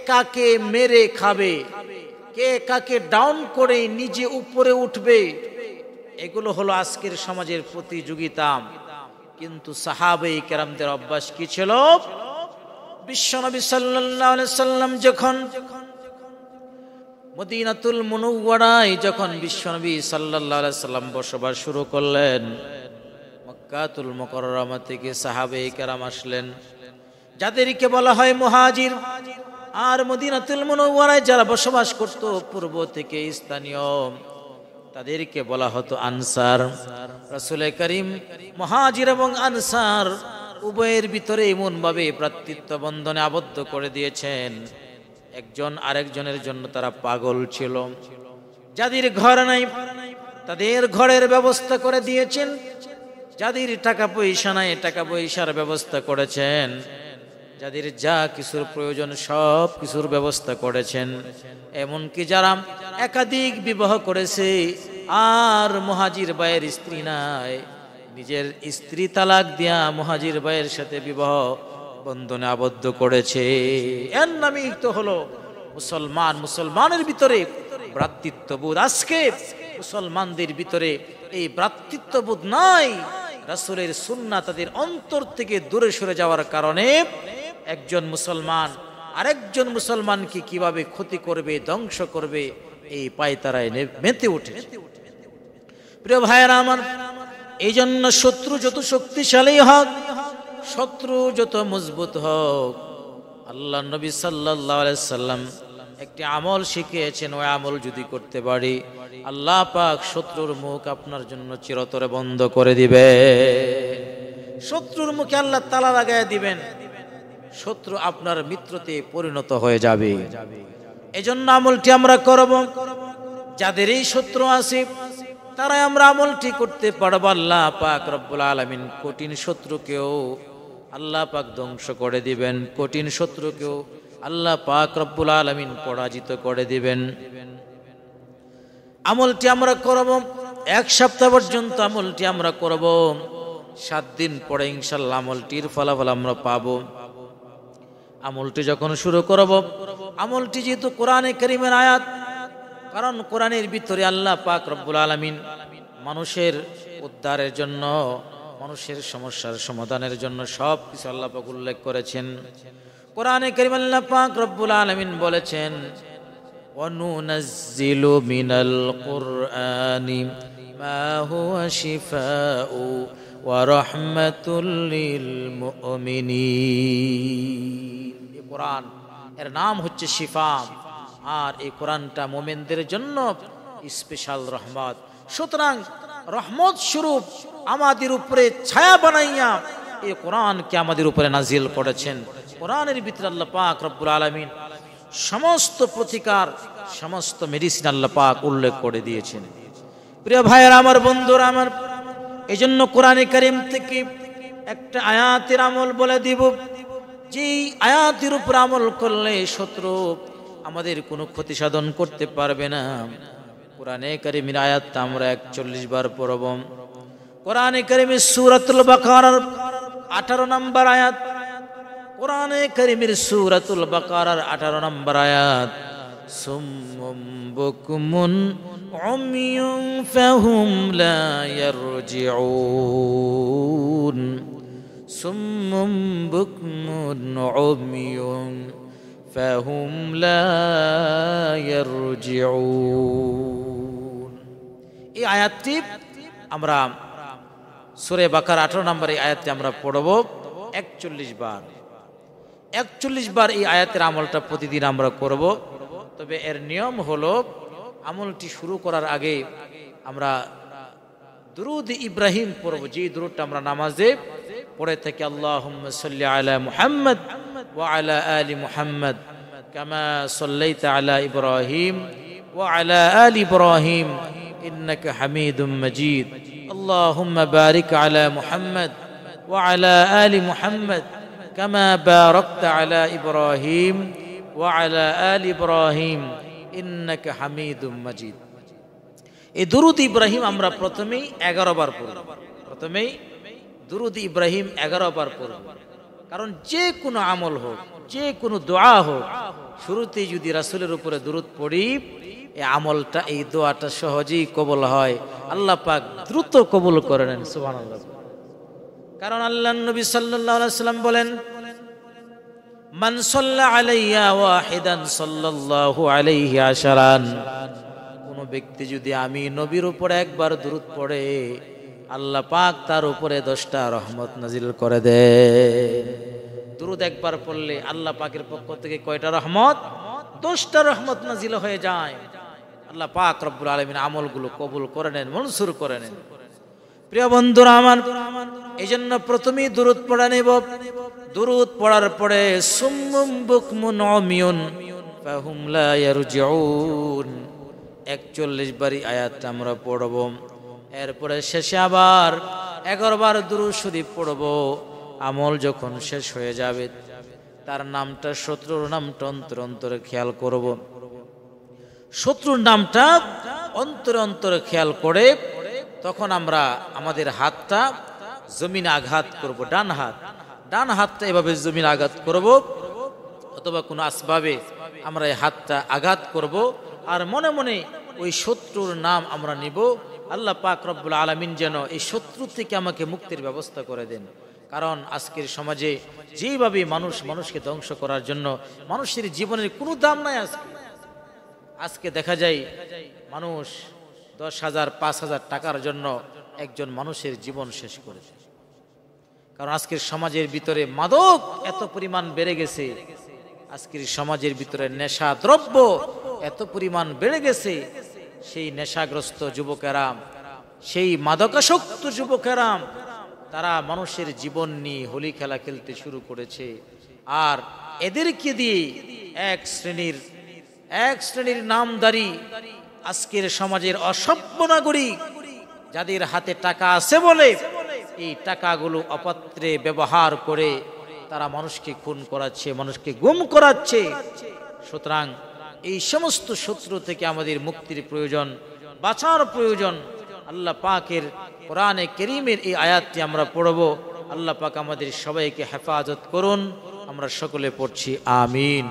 কাকে মেরে খাবে, কে কাকে ডাউন করে নিজে উপরে উঠবে, এগুলো হলো আজকের সমাজের প্রতিযোগিতা। কিন্তু সাহাবায়ে কেরামদের অভ্যাস কি ছিল? বিশ্বনবী সাল্লাল্লাহু আলাইহি সাল্লাম যখন মদিনাতুল মুনাওয়ারায় যখন বিশ্বনবী সাল্লাল্লাহু আলাইহি সাল্লাম বসবাস শুরু করলেন, মক্কাতুল মুকাররমা থেকে সাহাবায়ে কেরাম আসলেন, যাদেরকে বলা হয় মুহাজির। আর মদিনাতুল মুনাওয়ারায় যারা বসবাস করত পূর্ব থেকে স্থানীয়, তাদেরকে বলা হতো আনসার। রাসূল করিম মুহাজির এবং আনসার উভয়ের ভিতরে এমন ভাবে ভ্রাতৃত্ব বন্ধনে আবদ্ধ করে দিয়েছেন, একজন আরেকজনের জন্য তারা পাগল ছিল। যাদের ঘর নাই তাদের ঘরের ব্যবস্থা করে দিয়েছেন, যাদের টাকা পয়সা নাই টাকা পয়সার ব্যবস্থা করেছেন, যাদের যা কিছুর প্রয়োজন সব কিছুর ব্যবস্থা করেছেন। এমনকি যারা একাধিক বিবাহ করেছে আর মুহাজির ভাইয়ের স্ত্রী নাই, নিজের স্ত্রী তালাক দিয়া মুহাজির ভাইয়ের সাথে বিবাহ বন্ধনে আবদ্ধ করেছে। এর নামই তো হলো মুসলমান। মুসলমানের ভিতরে ভ্রাতৃত্ববোধ। আজকে মুসলমানদের ভিতরে এই ভ্রাতৃত্ববোধ নাই। রাসূলের সুন্নাহ তাদের অন্তর থেকে দূরে সরে যাওয়ার কারণে একজন মুসলমান আরেকজন মুসলমানকে কিভাবে ক্ষতি করবে, ধ্বংস করবে, এই পায়তারায় মেতে ওঠে। প্রিয় ভাইয়েরা আমার, এই জন্য শত্রু যত শক্তিশালী হোক, শত্রু যত মজবুত হোক, আল্লাহ নবী সাল্লাল্লাহু আলাইহি সাল্লাম একটি আমল শিখিয়েছেন, ওই আমল যদি করতে পারি আল্লাহ পাক শত্রুর মুখ আপনার জন্য চিরতরে বন্ধ করে দিবে। শত্রুর মুখে আল্লাহ তালা লাগায় দিবেন, শত্রু আপনার মিত্রতে পরিণত হয়ে যাবে। এজন্য আমলটি আমরা করব। যাদের এই শত্রু আছে তারাই আমরা আমলটি করতে পারবো। আল্লাহ পাক রব্বুল আলামিন কঠিন শত্রুকেও আল্লাহ পাক ধ্বংস করে দিবেন, কঠিন শত্রুকেও আল্লাহ পাক রব্বুল আলামিন পরাজিত করে দিবেন। আমলটি আমরা করব, এক সপ্তাহ পর্যন্ত আমলটি আমরা করব। 7 দিন পরে ইনশাআল্লাহ আমলটির ফলাফল আমরা পাবো। আমলটি যখন শুরু করব, আমলটি যেহেতু কোরআনে কারীমের আয়াত, কারণ কোরআনের ভিতরে আল্লাহ পাক রব্বুল আলামিন মানুষের উদ্ধারের জন্য, মানুষের সমস্যার সমাধানের জন্য সব কিছু আল্লাহ পাক উল্লেখ করেছেন। কোরআনে কারীম আল্লাহ পাক রব্বুল আলামিন বলেছেন, ওয়ানুনাজ্জিলু মিনাল কুরআনি মা হুয়া শিফাউ ওয়া রাহমাতুল লিল মুমিনিন। এই কোরআন এর নাম হচ্ছে শিফা, আর এই কোরআনটা মুমিনদের জন্য স্পেশাল রহমত। সুতরাং রহমত স্বরূপ আমাদের উপরে ছায়া বানাইয়া এই কোরআনকে আমাদের উপরে নাজিল করেছেন। কোরআনের ভিতরে আল্লাহ পাক রব্বুল আলামিন সমস্ত প্রতিকার, সমস্ত মেডিসিন আল্লাহ পাক উল্লেখ করে দিয়েছেন। প্রিয় ভাইয়েরা আমার, বন্ধুরা আমার, এই জন্য কোরআনে কারীম থেকে একটা আয়াতের আমল বলে দিব, যে আয়াতের উপর আমল করলে শত্রু আমাদের কোনো ক্ষতি সাধন করতে পারবে না। কোরআনে কারীমের আয়াতটা আমরা 41 বার পড়ব। কোরআনে কারীমের সূরাতুল বাকারার 18 নম্বর আয়াত, কোরআনে কারীমের সূরাতুল বাকারার 18 নম্বর আয়াত, সুম্মুম বুকমুন উমিয়ুন ফাহুম লা ইয়ারজিউন, সুম্মুম বুকমুন উমিয়ুন ফাহুম লা ইয়ারজিউন। এই আয়াতটি আমরা সূরা বাকারা 18 নম্বর এই আয়াতটি আমরা পড়ব 41 বার। 41 বার এই আয়াতের আমলটা প্রতিদিন আমরা করব। তবে এর নিয়ম হলো, আমলটি শুরু করার আগে আমরা দুরূদ ইব্রাহিম পড়ব, যে দুরূদটা আমরা নামাজে পড়ে থাকি, আল্লাহুম্মা সাল্লি আলা মুহাম্মদ ওয়া আলা আলি মুহাম্মদ কামা সাল্লাইতা আলা ইব্রাহিম ওয়া আলা আলি ইব্রাহিম ইন্নাকা হামিদুম মাজিদ, আল্লাহুম্মা বারিক আলা মুহাম্মদ ওয়া আলা আলি মুহাম্মদ কামা বারাকতা আলা ইব্রাহিম ওয়া আলা আলি ইব্রাহিম ইন্নাকা হামিদুম মাজিদ। এই দুরূদ ইব্রাহিম আমরা প্রথমেই 11 বার পড়ব। প্রথমেই দুরূদ ইব্রাহিম 11 বার পড়ব। কারণ যে কোনো আমল হোক, যে কোনো দোয়া হোক, শুরুতেই যদি রাসূলের উপরে দুরূদ পড়ি, এই আমলটা, এই দোয়াটা সহজেই কবুল হয়, আল্লাহ পাক দ্রুত কবুল করে নেন। সুবহানাল্লাহ। কারণ আল্লাহর নবী সাল্লাল্লাহু আলাইহি ওয়াসাল্লাম বলেন, মান সাল্লা আলাইয়া ওয়াহিদান সাল্লাল্লাহু আলাইহি আশারান, কোন ব্যক্তি যদি আমি নবীর উপরে একবার দুরূদ পড়ে, আল্লাহ পাক তার উপরে 10টা রহমত নাজিল করে দেন। দুরূদ একবার পড়লে আল্লাহ পাকের পক্ষ থেকে কয়টা রহমত? 10টা রহমত নাজিল হয়ে যায়। আল্লাহ পাক রব্বুল আলামিন আমলগুলো কবুল করে নেন, মনসুর করে নেন। প্রিয় বন্ধুরা আমার, এই জন্য প্রথমেই দুরূদ পড়া নেব। দুরূদ পড়ার পরে সুম্মুম বুকমুন উমিয়ুন ফাহুম লা ইয়ারজিউন 41 বারই আয়াতটা আমরা পড়ব। এরপরে শেষে আবার 11 বার দুরূদ শরীফ পড়ব। আমল যখন শেষ হয়ে যাবে, তার নামটা, শত্রুর নামটা অন্তরে অন্তরে খেয়াল করব। শত্রুর নামটা অন্তরে অন্তরে খেয়াল করে তখন আমরা আমাদের হাতটা জমিনে আঘাত করব। ডান হাতটা এভাবে জমিনে আঘাত করব, অথবা কোনো আসবাবে আমরা এই হাতটা আঘাত করব, আর মনে মনে ওই শত্রুর নাম আমরা নিব। আল্লাহ পাক রব্বুল আলামিন যেন এই শত্রু থেকে আমাকে মুক্তির ব্যবস্থা করে দেন। কারণ আজকের সমাজে যেভাবে মানুষকে ধ্বংস করার জন্য, মানুষের জীবনের কোনো দাম নাই। আজকে দেখা যায় মানুষ 10,000 5,000 টাকার জন্য একজন মানুষের জীবন শেষ করেছে। কারণ আজকের সমাজের ভিতরে মাদক এত পরিমাণ বেড়ে গেছে, আজকের সমাজের ভিতরে নেশা দ্রব্য এত পরিমাণ বেড়ে গেছে। সেই নেশাগ্রস্ত যুবকেরা, সেই মাদকাসক্ত যুবকেরা, তারা মানুষের জীবন নিয়ে হোলি খেলা খেলতে শুরু করেছে। আর এদেরকে দিয়ে এক শ্রেণীর নামধারী আজকের সমাজের অসভ্য নাগরিক, যাদের হাতে টাকা আছে বলে এই টাকাগুলো অপাত্রে ব্যবহার করে তারা মানুষকে খুন করাচ্ছে, মানুষকে গুম করাচ্ছে। সুতরাং এই সমস্ত শত্রু থেকে আমাদের মুক্তির প্রয়োজন, বাঁচার প্রয়োজন। আল্লাহ পাকের কোরআনে কারীমের এই আয়াতটি আমরা পড়ব। আল্লাহ পাক আমাদের সবাইকে হেফাজত করুন। আমরা সকলে পড়ছি আমিন।